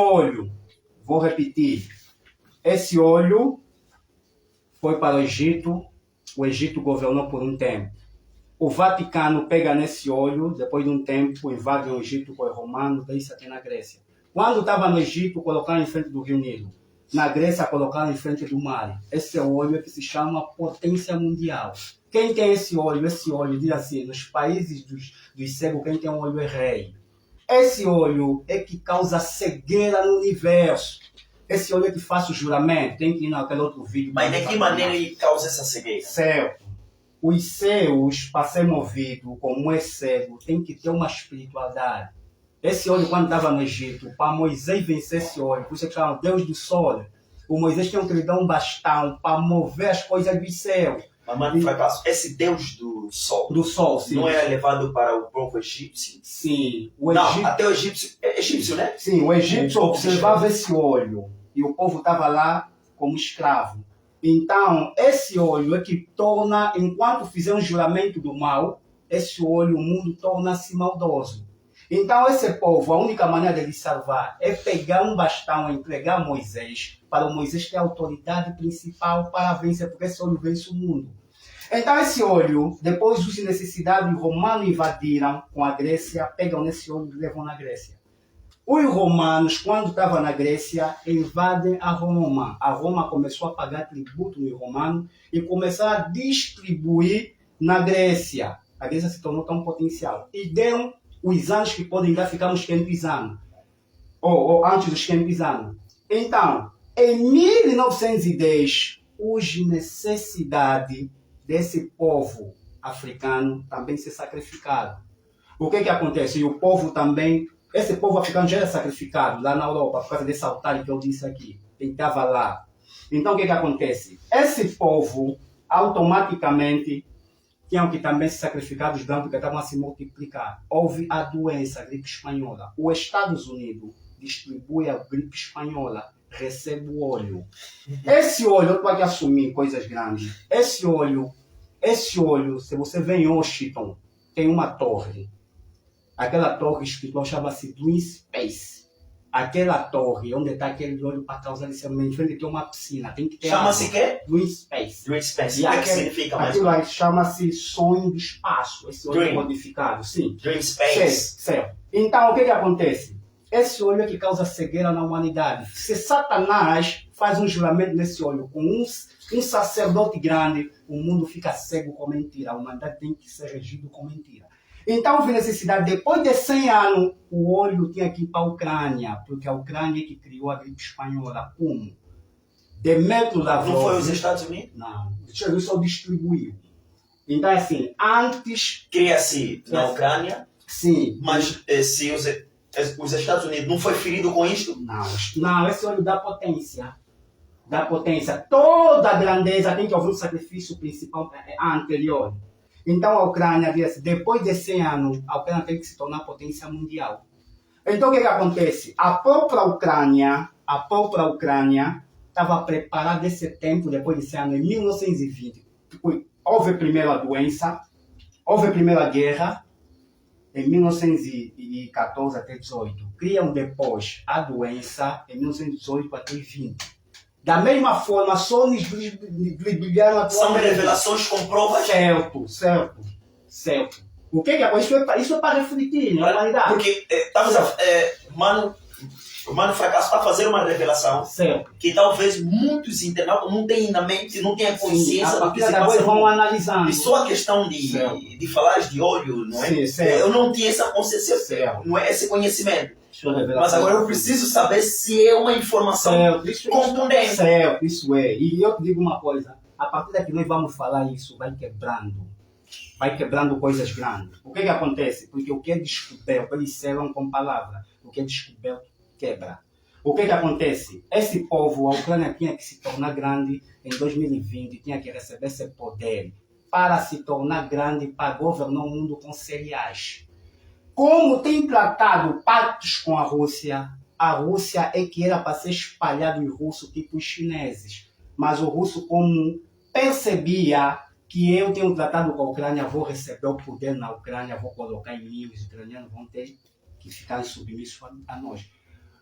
olho, vou repetir, esse olho foi para o Egito governou por um tempo. O Vaticano pega nesse olho, depois de um tempo, invade o Egito com os romanos, deixa aqui na Grécia. Quando estava no Egito, colocaram em frente do Rio Nilo. Na Grécia, colocaram em frente do mar. Esse olho é que se chama potência mundial. Quem tem esse olho, diz assim, nos países dos cegos, quem tem um olho é rei. Esse olho é que causa cegueira no universo. Esse olho é que faz o juramento. Tem que ir naquele outro vídeo. Mas de que maneira ele causa essa cegueira? Certo. Os seus, para ser movido, como é cego, tem que ter uma espiritualidade. Esse olho, quando estava no Egito, para Moisés vencer esse olho, por isso que chama Deus do Sol, o Moisés tinha que lhe dar um bastão para mover as coisas do céu. Mas esse Deus do Sol, sim, não é levado para o povo egípcio? Sim. Não, até o egípcio, é egípcio, né? Sim, o egípcio observava esse olho e o povo estava lá como escravo. Então, esse olho é que torna, enquanto fizer um juramento do mal, esse olho, o mundo torna-se maldoso. Então, esse povo, a única maneira de ele salvar é pegar um bastão e entregar a Moisés, para o Moisés ter a autoridade principal para vencer, porque esse olho vence o mundo. Então, esse olho, depois dos necessidades, os romanos invadiram com a Grécia, pegam nesse olho e levam na Grécia. Os romanos, quando estavam na Grécia, invadem a Roma. A Roma começou a pagar tributo nos romanos e começaram a distribuir na Grécia. A Grécia se tornou tão potencial. E deram os anos que podem dar, ficar nos 500 anos. Ou antes dos 500 anos. Então, em 1910, houve necessidade desse povo africano também ser sacrificado. O que acontece? E o povo também... Esse povo africano já era sacrificado lá na Europa por causa desse altar que eu disse aqui. Ele estava lá. Então, o que acontece? Esse povo, automaticamente, tinham que também se sacrificar dos brancos porque estavam a se multiplicar. Houve a doença, a gripe espanhola. Os Estados Unidos distribui a gripe espanhola, recebe o olho. Esse olho, eu estou aqui a assumir coisas grandes. Esse olho, se você vê em Washington, tem uma torre. Aquela torre espiritual chama-se Twin Space. Aquela torre, onde está aquele olho para causar esse em frente tem uma piscina. Tem que ter chama-se o quê? Twin Space. Twin Space. O que significa mais? Aquilo aí chama-se sonho do espaço. Esse olho modificado, sim. Dream Space. Certo. Então, o que acontece? Esse olho é que causa cegueira na humanidade. Se Satanás faz um juramento nesse olho com um sacerdote grande, o mundo fica cego com mentira. A humanidade tem que ser regido com mentira. Então, houve necessidade, depois de 100 anos, o olho tinha que ir para a Ucrânia, porque a Ucrânia é que criou a gripe espanhola. Como? Demetrio Lavrov... Não foi os Estados Unidos? Não, os Estados Unidos só distribuiu. Então, assim, antes... Cria-se na Ucrânia? Sim. Mas se os Estados Unidos não foi ferido com isto? Não, esse olho dá potência. Dá potência. Toda a grandeza tem que haver um sacrifício principal anterior. Então a Ucrânia, depois de 100 anos, a Ucrânia tem que se tornar potência mundial. Então o que acontece? A própria Ucrânia estava preparada esse tempo, depois de 100 anos, em 1920. Houve a primeira doença, houve a primeira guerra, em 1914 até 18. Criam depois a doença, em 1918 até 20. Da mesma forma, só nos brilharam a São revelações com provas? Certo. O que é isso é para refletir na humanidade. Porque o Mano Fracasso está a fazer uma revelação que talvez muitos internautas não tenham na mente, não tenham consciência do que se passa. Vão analisando. E só a questão de falar de olho, não é? Eu não tinha essa consciência, não é esse conhecimento. Mas agora eu preciso saber se é uma informação contundente. Certo, isso é. E eu te digo uma coisa, a partir daqui nós vamos falar isso, vai quebrando coisas grandes. O que acontece? Porque o que é descoberto, eles serão com palavra, o que é descoberto quebra. O que acontece? Esse povo, a Ucrânia tinha que se tornar grande em 2020, tinha que receber esse poder para se tornar grande, para governar o mundo com cereais. Como tem tratado pactos com a Rússia é que era para ser espalhado em russo, tipo os chineses. Mas o russo, como percebia que eu tenho tratado com a Ucrânia, vou receber o poder na Ucrânia, vou colocar em mim, os ucranianos vão ter que ficar submissos a nós.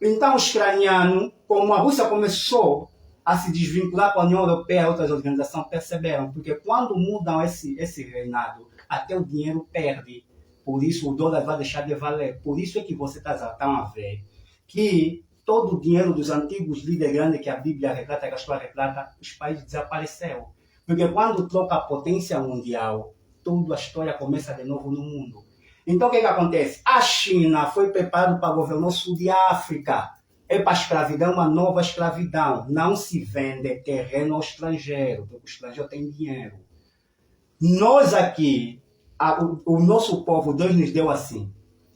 Então, os ucranianos, como a Rússia começou a se desvincular com a União Europeia e outras organizações, perceberam, porque quando mudam esse reinado, até o dinheiro perde. Por isso o dólar vai deixar de valer. Por isso é que você está a ver que todo o dinheiro dos antigos líderes grandes que a Bíblia retrata, que a história retrata, os países desapareceram. Porque quando troca a potência mundial, toda a história começa de novo no mundo. Então o que acontece? A China foi preparada para governar o sul de África. É para a escravidão, uma nova escravidão. Não se vende terreno ao estrangeiro, porque o estrangeiro tem dinheiro. Nós aqui, o nosso povo, Deus nos deu assim.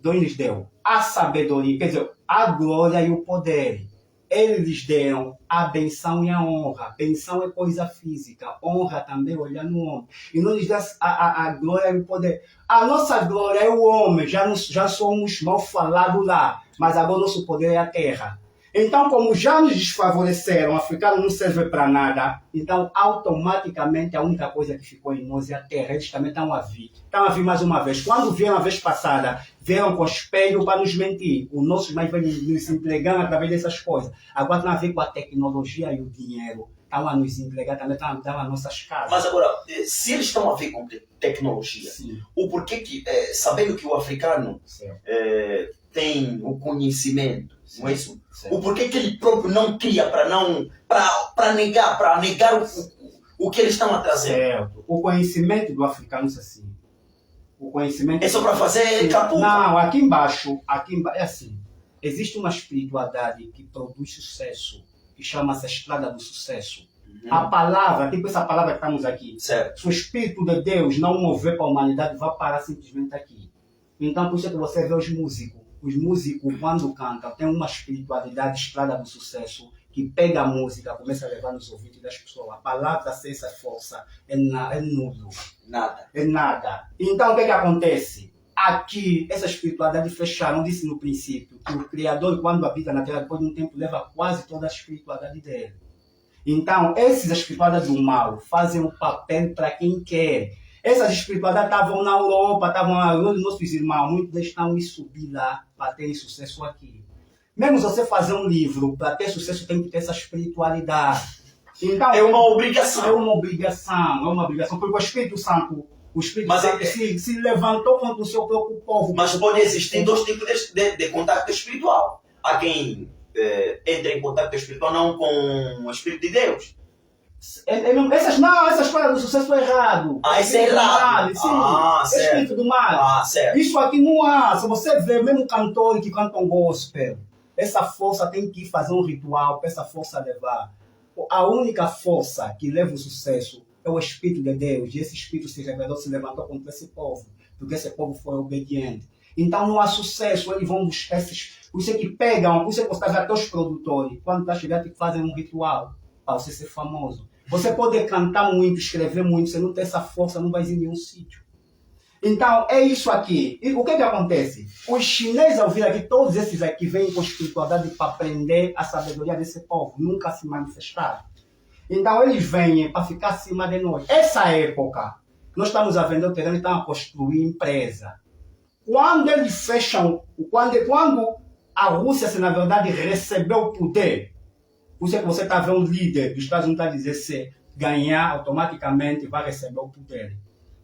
Deus nos deu a sabedoria, quer dizer, a glória e o poder. Eles lhes deram a benção e a honra. Benção é coisa física, honra também olhar no homem. E nós lhes damos a glória e o poder. A nossa glória é o homem, já somos mal falados lá, mas agora nosso poder é a terra. Então, como já nos desfavoreceram, o africano não serve para nada, então automaticamente a única coisa que ficou em nós é a terra. Eles também estão a vir. Estão a vir mais uma vez. Quando vieram a vez passada, vieram com espelho para nos mentir. Os nossos mais velhos nos entregando através dessas coisas. Agora estão a vir com a tecnologia e o dinheiro. Estão a nos entregar, também estão a dar as nossas casas. Mas agora, se eles estão a ver com tecnologia, sim, o porquê que, sabendo que o africano tem o conhecimento, sim, não é isso? Sim. O porquê que ele próprio não cria para negar o que eles estão a trazer? Certo. O conhecimento do africano é assim. O conhecimento é só para fazer capuca? Não, aqui embaixo é assim. Existe uma espiritualidade que produz sucesso, que chama-se a estrada do sucesso. Uhum. A palavra, tipo essa palavra que estamos aqui, certo, se o Espírito de Deus não mover para a humanidade, vai parar simplesmente aqui. Então, por isso é que você vê os músicos. Os músicos, quando cantam, tem uma espiritualidade, estrada do sucesso, que pega a música, começa a levar nos ouvidos das pessoas. A palavra sem essa força é nulo. Nada. É nada. Então, o que acontece? Aqui, essa espiritualidade fecharam, disse no princípio, que o Criador, quando habita na Terra, depois de um tempo, leva quase toda a espiritualidade dele. Então, essas espiritualidades do mal fazem o papel para quem quer. Essas espiritualidades estavam na Europa, estavam lá, os nossos irmãos, muitos deixaram de subir lá para terem sucesso aqui. Mesmo você fazer um livro, para ter sucesso tem que ter essa espiritualidade. Então, é uma obrigação. É uma obrigação, porque o Espírito Santo, se levantou contra o seu próprio povo. Mas pode existir dois tipos de contato espiritual. Há quem entra em contato espiritual não com o Espírito de Deus. Essas coisas do sucesso é errado. Isso é errado. Sim, espírito do mal. Certo. Isso aqui não há. Se você vê mesmo cantores que cantam gospel, essa força tem que fazer um ritual para essa força levar. A única força que leva o sucesso é o Espírito de Deus. E esse Espírito se revelou, se levantou contra esse povo, porque esse povo foi obediente. Então não há sucesso, eles vão buscar esses. Por isso é que pegam, por isso é que você está vendo até os produtores, quando está chegando, tem que fazer um ritual para você ser famoso. Você pode cantar muito, escrever muito, você não tem essa força, não vai em nenhum sítio. Então, é isso aqui. E o que acontece? Os chineses, ao vir aqui, todos esses aqui vêm com espiritualidade para aprender a sabedoria desse povo, nunca se manifestaram. Então, eles vêm para ficar acima de nós. Essa época, nós estamos a vender o terreno e estamos a construir empresa. Quando eles fecham, quando a Rússia, na verdade, recebeu o poder, por isso é que você está vendo um líder dos Estados Unidos a dizer se ganhar, automaticamente vai receber o poder.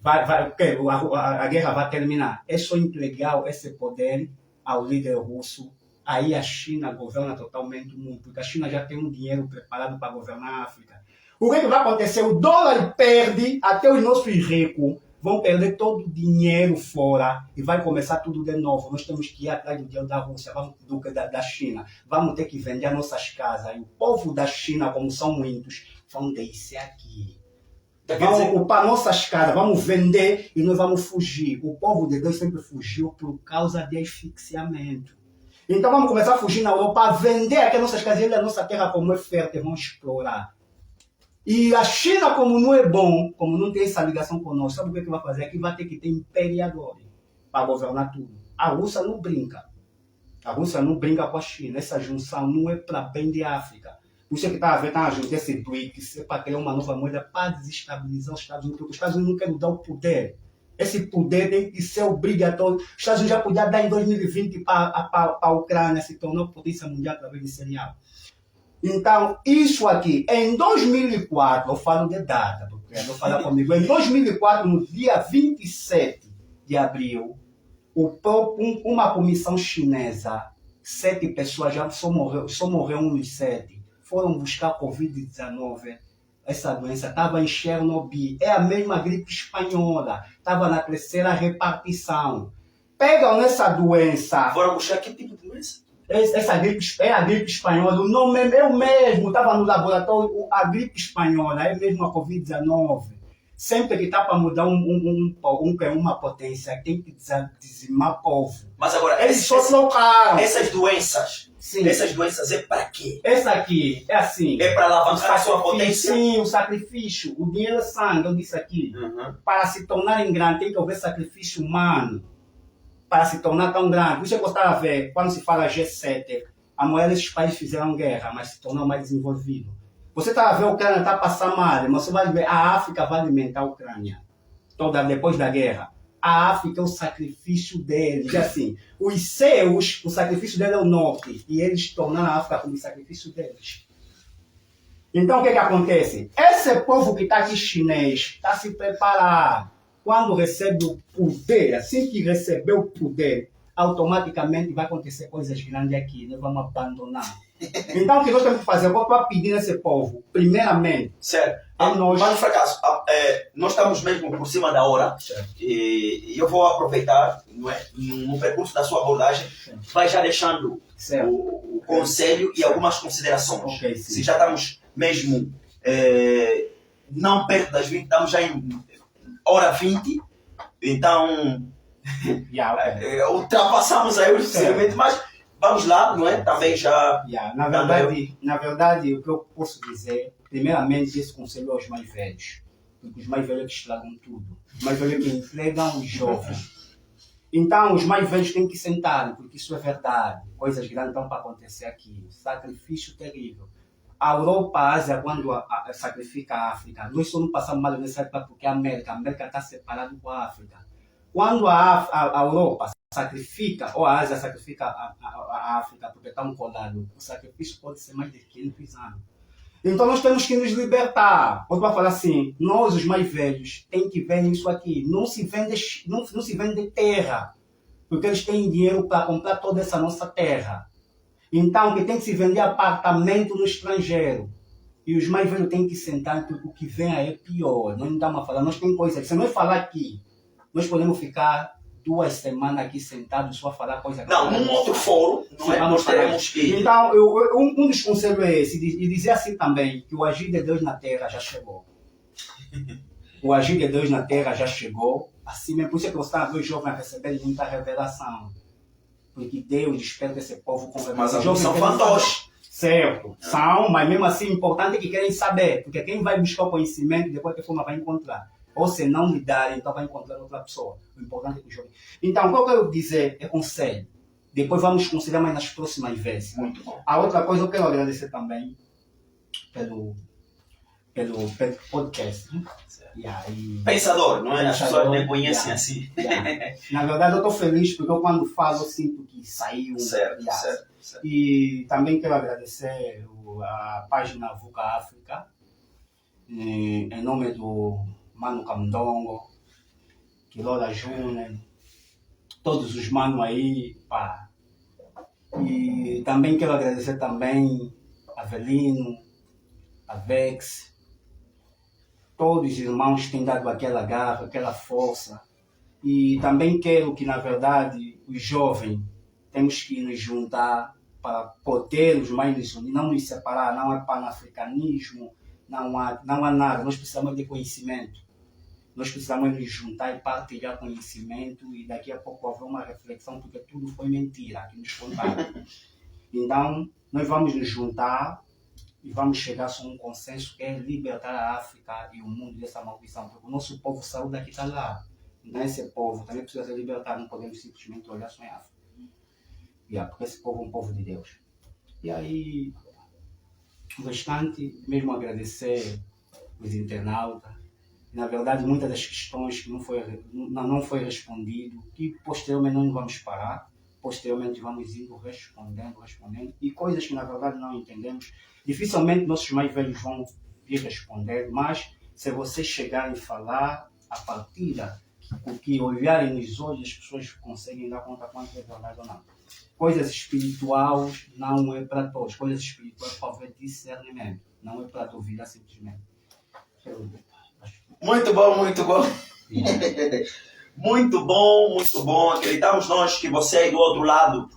A guerra vai terminar. É só entregar esse poder ao líder russo. Aí a China governa totalmente o mundo, porque a China já tem um dinheiro preparado para governar a África. O que vai acontecer? O dólar perde, até os nossos ricos vão perder todo o dinheiro fora e vai começar tudo de novo. Nós temos que ir atrás do dinheiro da Rússia, da China. Vamos ter que vender as nossas casas. E o povo da China, como são muitos, vão descer aqui. Vamos ocupar nossas casas, vamos vender e nós vamos fugir. O povo de Deus sempre fugiu por causa de asfixiamento. Então vamos começar a fugir na Europa, vender aqui nossas casas e a nossa terra como é fértil, vamos explorar. E a China, como não é bom, como não tem essa ligação conosco, sabe o que vai fazer? Aqui vai ter que ter imperiadores para governar tudo. A Rússia não brinca. A Rússia não brinca com a China. Essa junção não é para bem de África. Por isso que está a juntar esse BRICS, é para criar uma nova moeda para desestabilizar os Estados Unidos, porque os Estados Unidos não querem dar o poder Esse poder tem que ser obrigatório. Os Estados Unidos já podia dar em 2020 para a Ucrânia, se tornou potência mundial através de cereal. Então, isso aqui, em 2004, eu falo de data, porque não fala comigo, em 2004, no dia 27 de abril, uma comissão chinesa, 7 pessoas, já só morreu um dos 7, foram buscar Covid-19. Essa doença estava em Chernobyl, é a mesma gripe espanhola, estava na terceira repartição. Pegam essa doença. Foram buscar que tipo de doença? Essa gripe é a gripe espanhola, o nome é eu mesmo, estava no laboratório, a gripe espanhola, é mesmo a Covid-19. Sempre que está para mudar uma potência, tem que dizimar povo. Mas agora, eles só trocaram. Essas doenças, sim. Essas doenças é para quê? Essa aqui é assim. É para alavancar a sua potência? Sim, o sacrifício. O dinheiro é sangue, eu disse aqui. Para se tornarem grandes, tem que haver sacrifício humano. Para se tornar tão grande. Você gostava de ver, quando se fala G7, a maioria desses países fizeram guerra, mas se tornou mais desenvolvido. Você está a ver a Ucrânia está passando mal, mas você vai ver, a África vai alimentar a Ucrânia. Depois da guerra. A África é o sacrifício deles. Assim, os seus, o sacrifício deles é o norte. E eles tornaram a África como o sacrifício deles. Então o que acontece? Esse povo que está aqui chinês está se preparando. Quando recebe o poder, assim que receber o poder, automaticamente vai acontecer coisas grandes aqui. Nós vamos abandonar. Então, o que nós temos que fazer? Eu vou pedir a esse povo, primeiramente. Certo. Mas, no fracasso, nós estamos mesmo por cima da hora. Certo. E eu vou aproveitar, não é, no percurso da sua abordagem, certo, vai já deixando o conselho e algumas considerações. Okay, se já estamos mesmo não perto das 20, estamos já em hora 20, então ultrapassamos aí o suficientemente, mas vamos lá, não é? Também já... Na verdade, o que eu posso dizer, primeiramente, esse conselho aos mais velhos. Porque os mais velhos que estragam tudo. Os mais velhos que entregam os jovens. Então, os mais velhos têm que sentar, porque isso é verdade. Coisas grandes estão para acontecer aqui. Sacrifício terrível. A Europa, a Ásia, quando sacrifica a África, nós só não passamos mal nessa época porque a América está separada com a África. Quando a Europa sacrifica, ou a Ásia sacrifica a África porque estão colados, o sacrifício pode ser mais de 500 anos. Então nós temos que nos libertar. Outro vai falar assim, nós os mais velhos, tem que ver isso aqui. Não se vende terra, porque eles têm dinheiro para comprar toda essa nossa terra. Então que tem que se vender apartamento no estrangeiro. E os mais velhos têm que sentar, porque o que vem aí é pior. Nós não estamos a falar, nós tem coisa. Se nós falar aqui, nós podemos ficar 2 semanas aqui sentados só a falar coisa. Não, num outro fórum, não é? Nós teremos que... Então, um dos conselhos é esse, e dizer assim também, que o agir de Deus na terra já chegou. O agir de Deus na terra já chegou. Assim mesmo, por isso é que você está a ver os jovens receberem muita revelação. Porque Deus desperta esse povo com revelação. Mas os jovens são fantoches. Certo, são, mas mesmo assim, importante é que querem saber. Porque quem vai buscar o conhecimento, de qualquer forma vai encontrar. Ou se não lhe darem, então vai encontrar outra pessoa. O importante é que o jovem... Então, o que eu quero dizer é conselho. Depois vamos considerar mais nas próximas vezes. Muito bom. A outra coisa, eu quero agradecer também pelo podcast. Né? E pensador, não é? As pessoas nem conhecem assim. Na verdade, eu estou feliz porque eu, quando falo, eu sinto que saiu. Certo. E também quero agradecer a página VUCA África, em nome do Mano Camdongo, Quilola Júnior, todos os manos aí, pá. E também quero agradecer também a Avelino, a Vex, todos os irmãos que têm dado aquela garra, aquela força. E também quero que, na verdade, os jovens temos que nos juntar para poder os mais nos unir, não nos separar, não é panafricanismo, não há nada, nós precisamos de conhecimento. Nós precisamos nos juntar e partilhar conhecimento e daqui a pouco haver uma reflexão, porque tudo foi mentira que nos contaram. Então, nós vamos nos juntar e vamos chegar a um consenso que é libertar a África e o mundo dessa maldição, porque o nosso povo saiu daqui está lá. Então, esse povo também precisa ser libertado, não podemos simplesmente olhar só em África. Porque esse povo é um povo de Deus. E aí, o restante, mesmo agradecer os internautas, Na verdade, muitas das questões que não foi respondido, que posteriormente não vamos parar, posteriormente vamos indo respondendo, e coisas que na verdade não entendemos, dificilmente nossos mais velhos vão vir responder, mas se vocês chegarem a falar, a partir que olharem nos olhos, as pessoas conseguem dar conta quanto é verdade ou não. Coisas espirituais não é para todos, coisas espirituais para ver discernimento, não é para duvidar simplesmente. Muito bom, muito bom. Muito bom, muito bom. Acreditamos nós que você aí do outro lado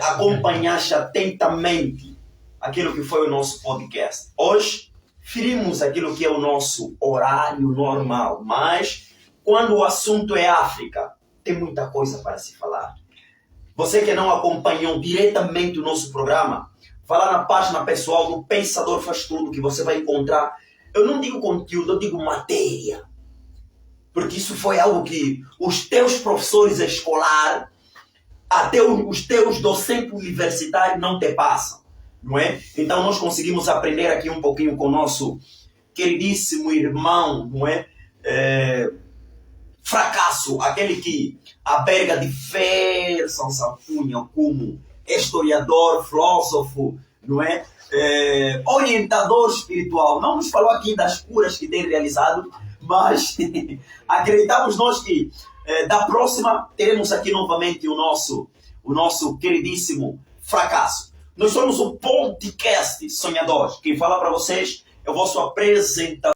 acompanhaste atentamente aquilo que foi o nosso podcast. Hoje, ferimos aquilo que é o nosso horário normal, mas quando o assunto é África, tem muita coisa para se falar. Você que não acompanhou diretamente o nosso programa, vá lá na página pessoal do Pensador Faz Tudo, que você vai encontrar, eu não digo conteúdo, eu digo matéria. Porque isso foi algo que os teus professores escolares, até os teus docentes universitários não te passam, não é? Então nós conseguimos aprender aqui um pouquinho com o nosso queridíssimo irmão, não é? Fracasso, aquele que aberga diversas alcunhas como historiador, filósofo, não é? Orientador espiritual. Não nos falou aqui das curas que tem realizado, mas acreditamos nós que da próxima teremos aqui novamente o nosso queridíssimo Fracasso. Nós somos o podcast Sonhadores. Quem fala para vocês é o vosso apresentador.